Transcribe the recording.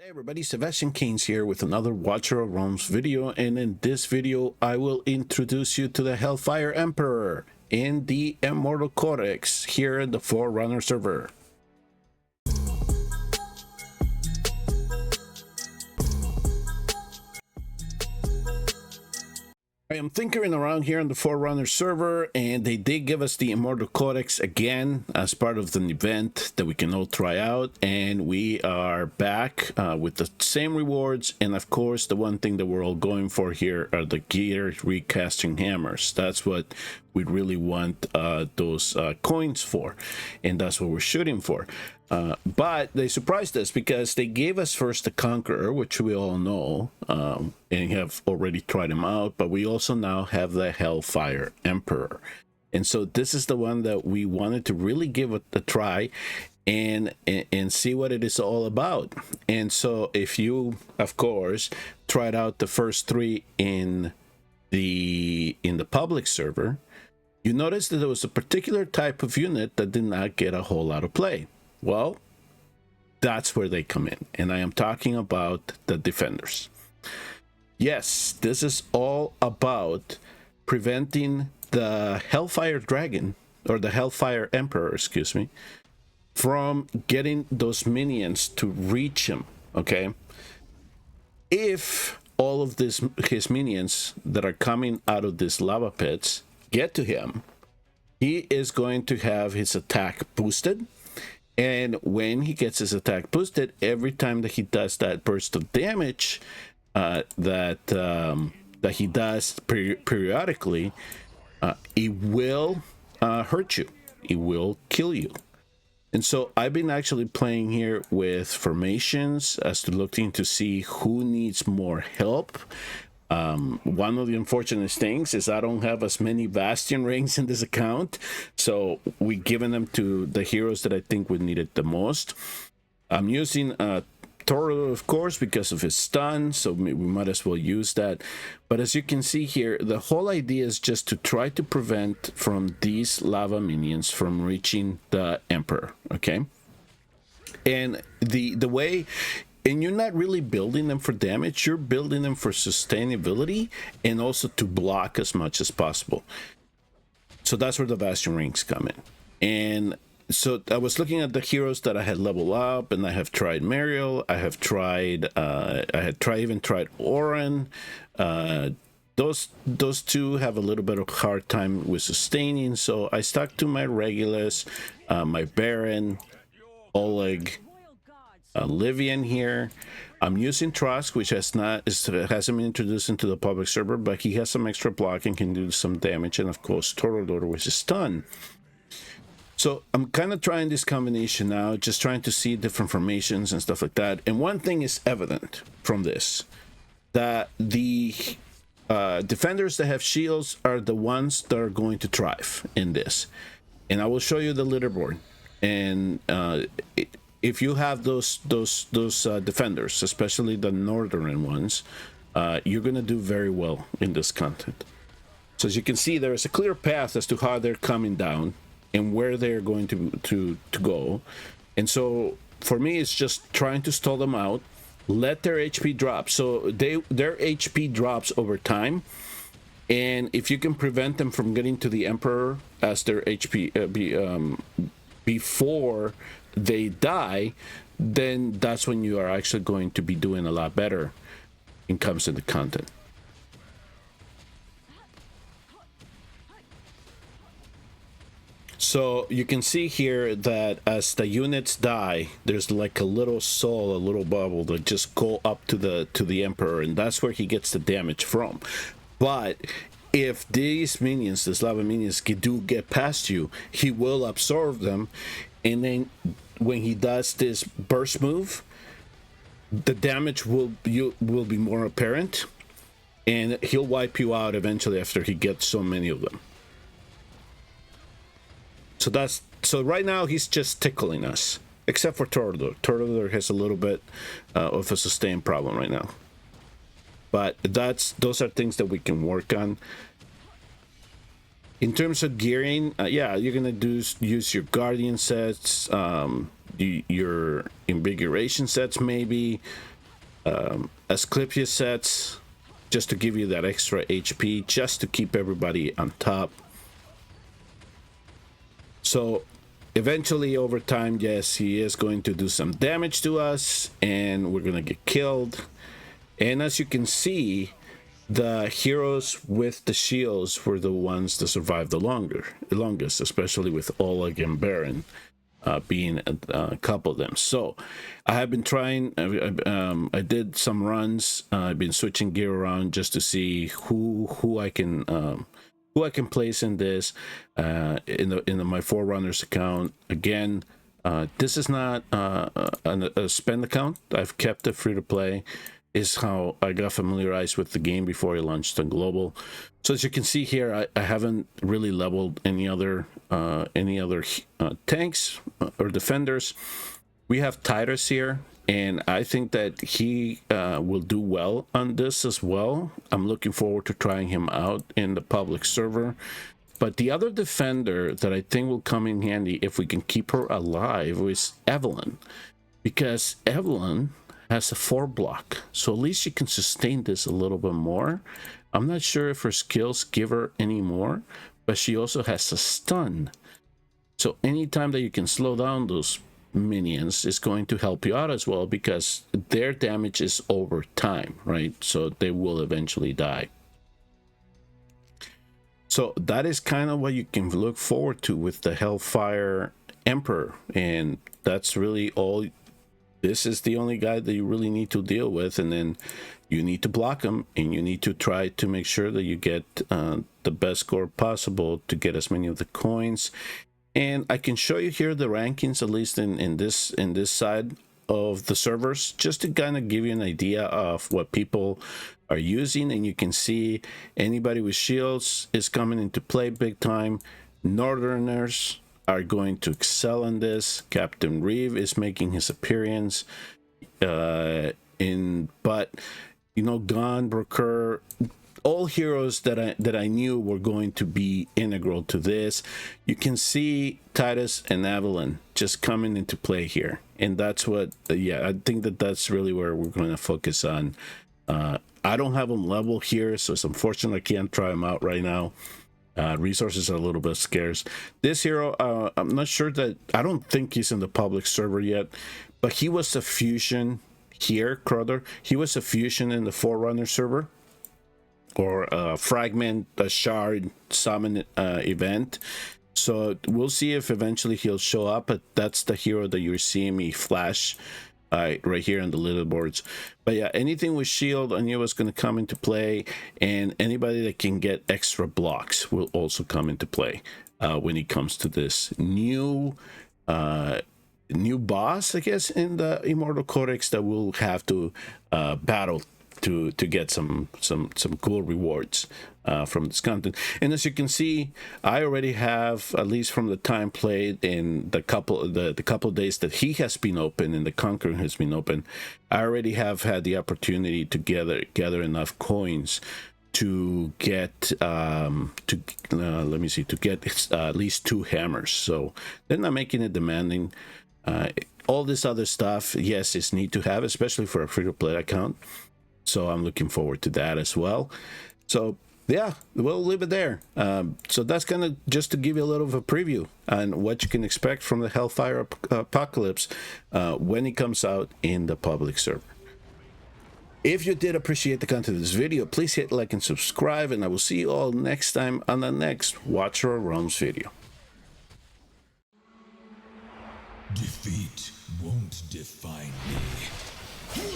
Hey everybody, Sebastian Keynes here with another Watcher of Realms video, and in this video I will introduce you to the Hellfire Emperor in the Immortal Codex here in the Forerunner Server. I am tinkering around here on the Forerunner server, and they did give us the Immortal Codex again as part of an event that we can all try out, and we are back with the same rewards. And of course, the one thing that we're all going for here are the gear recasting hammers. That's what we really want those coins for, and that's what we're shooting for. But they surprised us because they gave us first the Conqueror, which we all know and have already tried him out, but we also now have the Hellfire Emperor. And so this is the one that we wanted to really give it a try and see what it is all about. And so if you, of course, tried out the first three in the public server, you noticed that there was a particular type of unit that did not get a whole lot of play. Well, that's where they come in, and I am talking about the defenders. Yes, this is all about preventing the Hellfire Dragon, or the Hellfire Emperor, excuse me, from getting those minions to reach him, okay? If all of his minions that are coming out of these lava pits get to him, he is going to have his attack boosted. And when he gets his attack boosted, every time that he does that burst of damage that he does periodically, it will hurt you. It will kill you. And so I've been actually playing here with formations as to looking to see who needs more help. One of the unfortunate things is I don't have as many Bastion rings in this account, so we've given them to the heroes that I think would need it the most. I'm using Toro, of course, because of his stun, so we might as well use that. But as you can see here, the whole idea is just to try to prevent from these lava minions from reaching the Emperor, okay? And the way... And you're not really building them for damage, you're building them for sustainability and also to block as much as possible. So that's where the Bastion rings come in. And so I was looking at the heroes that I had leveled up, and I have tried Mariel, I have tried, even tried Oren. Those two have a little bit of hard time with sustaining, so I stuck to my Regulus, my Baron, Oleg, Livian here. I'm using Trask, which hasn't been introduced into the public server, but he has some extra block and can do some damage, and of course Torador, which is stun. So I'm kind of trying this combination now, just trying to see different formations and stuff like that. And one thing is evident from this, that the defenders that have shields are the ones that are going to thrive in this. And I will show you the leaderboard, and if you have those defenders, especially the northern ones, you're going to do very well in this content. So as you can see, there is a clear path as to how they're coming down and where they're going to go. And so for me, it's just trying to stall them out, let their HP drop. So their HP drops over time, and if you can prevent them from getting to the Emperor as their HP before they die, then that's when you are actually going to be doing a lot better when it comes to the content. So you can see here that as the units die, there's like a little soul, a little bubble that just go up to the Emperor, and that's where he gets the damage from. But if these minions, these lava minions, do get past you, he will absorb them, and then when he does this burst move, the damage will be more apparent, and he'll wipe you out eventually after he gets so many of them. So right now he's just tickling us, except for Torador. Torador has a little bit of a sustained problem right now, but those are things that we can work on. In terms of gearing, yeah, you're gonna use your Guardian sets, your Invigoration sets maybe, Asclepius sets, just to give you that extra HP, just to keep everybody on top. So eventually, over time, yes, he is going to do some damage to us, and we're gonna get killed. And as you can see, the heroes with the shields were the ones that survived the longest, especially with Oleg and Baron being a couple of them. So I have been trying, I did some runs. I've been switching gear around just to see who I can place in this in my Forerunners account. Again, this is not a spend account. I've kept it free to play. Is how I got familiarized with the game before I launched on global. So as you can see here, I haven't really leveled any other tanks or defenders. We have Titus here, and I think that he will do well on this as well. I'm looking forward to trying him out in the public server. But the other defender that I think will come in handy if we can keep her alive is Evelyn, because Evelyn has a 4 block, so at least she can sustain this a little bit more. I'm not sure if her skills give her any more, but she also has a stun. So anytime that you can slow down those minions is going to help you out as well, because their damage is over time, right? So they will eventually die. So that is kind of what you can look forward to with the Hellfire Emperor, and that's really all. This is the only guy that you really need to deal with, and then you need to block him, and you need to try to make sure that you get the best score possible to get as many of the coins. And I can show you here the rankings, at least in this side of the servers, just to kind of give you an idea of what people are using. And you can see anybody with shields is coming into play big time. Northerners are going to excel in this. Captain Reeve is making his appearance but you know, Gon, Broker, all heroes that I knew were going to be integral to this. You can see Titus and Evelyn just coming into play here, and that's what I think that's really where we're going to focus on. I don't have them level here, so it's unfortunate I can't try them out right now. Resources are a little bit scarce. This hero, I'm not sure that, I don't think he's in the public server yet, but he was a fusion here, Crowder. He was a fusion in the Forerunner server, or a fragment, a shard summon event. So we'll see if eventually he'll show up, but that's the hero that you're seeing me flash right here on the little boards. But yeah, anything with shield I knew was going to come into play, and anybody that can get extra blocks will also come into play when it comes to this new boss, I guess, in the Immortal Codex that we'll have to battle to get some cool rewards from this content. And as you can see, I already have, at least from the time played in the couple of days that he has been open and the Conqueror has been open, I already have had the opportunity to gather enough coins to get let me see, to get at least 2 hammers. So they're not making it demanding. All this other stuff, yes, is need to have, especially for a free-to-play account. So I'm looking forward to that as well. So yeah, we'll leave it there. So that's kind of just to give you a little of a preview on what you can expect from the Hellfire Apocalypse when it comes out in the public server. If you did appreciate the content of this video, please hit like and subscribe, and I will see you all next time on the next Watcher of Realms video. Defeat won't define me.